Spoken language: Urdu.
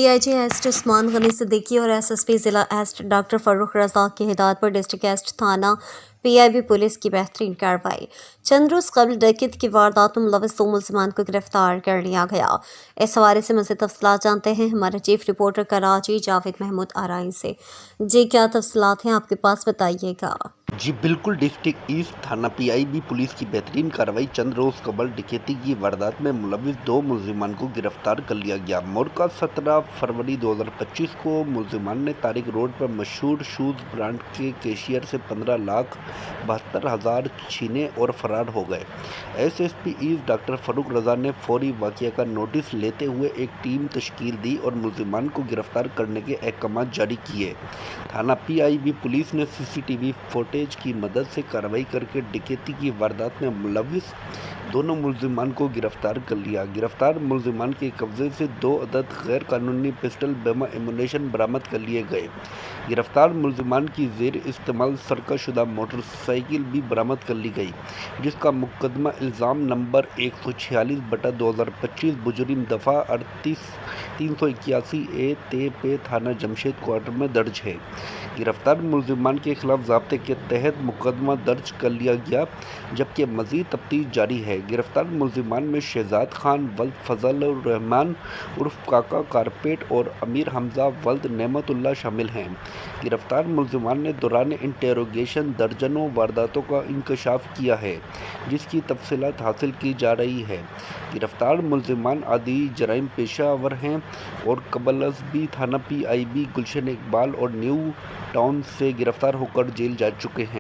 DIG ایسٹ عثمان غنی صدیقی اور SSP ضلع ایسٹ ڈاکٹر فاروق رضا کی ہدایت پر ڈسٹرکٹ ایسٹ تھانہ PIB پولیس کی بہترین کارروائی۔ چند روز قبل ڈکیتی کی واردات میں ملوث 2 ملزمان کو گرفتار کر لیا گیا۔ اس حوالے سے مزید تفصیلات جانتے ہیں ہمارے چیف رپورٹر کراچی جاوید محمود آرائی سے۔ جی کیا تفصیلات ہیں آپ کے پاس، بتائیے گا۔ جی بالکل، ڈسٹرکٹ ایسٹ تھانہ PIB پولیس کی بہترین کارروائی۔ چند روز قبل ڈکیتی کی واردات میں ملوث 2 ملزمان کو گرفتار کر لیا گیا۔ موقع 17 فروری 2025 کو ملزمان نے طارق روڈ پر مشہور شوز برانڈ کے کیشیئر سے 15,72,000 چھینے اور فرار ہو گئے۔ SSP ایسٹ ڈاکٹر فاروق رضا نے فوری واقعہ کا نوٹس لیتے ہوئے ایک ٹیم تشکیل دی اور ملزمان کو گرفتار کرنے کے احکامات جاری کیے۔ تھانہ PIB پولیس نے CCTV فوٹیج کی مدد سے کارروائی کر کے ڈکیتی کی واردات میں ملوث دونوں ملزمان کو گرفتار کر لیا۔ گرفتار ملزمان کے قبضے سے 2 عدد غیر قانونی پسٹل بم ایمونیشن برآمد کر لیے گئے۔ گرفتار ملزمان کی زیر استعمال سرقہ شدہ موٹر سائیکل بھی برآمد کر لی گئی، جس کا مقدمہ الزام نمبر 146/2025 مجرم دفعہ 381A تے تھانہ جمشید کوارٹر میں درج ہے۔ گرفتار ملزمان کے خلاف ضابطے کے تحت مقدمہ درج کر لیا گیا، جبکہ مزید تفتیش جاری ہے۔ گرفتار ملزمان میں شہزاد خان ولد فضل الرحمان عرف کاکا کارپیٹ اور امیر حمزہ ولد نعمت اللہ شامل ہیں۔ گرفتار ملزمان نے دوران انٹروگیشن درجنوں وارداتوں کا انکشاف کیا ہے، جس کی تفصیلات حاصل کی جا رہی ہیں۔ گرفتار ملزمان عددی جرائم پیشہ ور ہیں اور قبل از بھی تھانہ PIB گلشن اقبال اور نیو ٹاؤن سے گرفتار ہو کر جیل جا چکے ہیں۔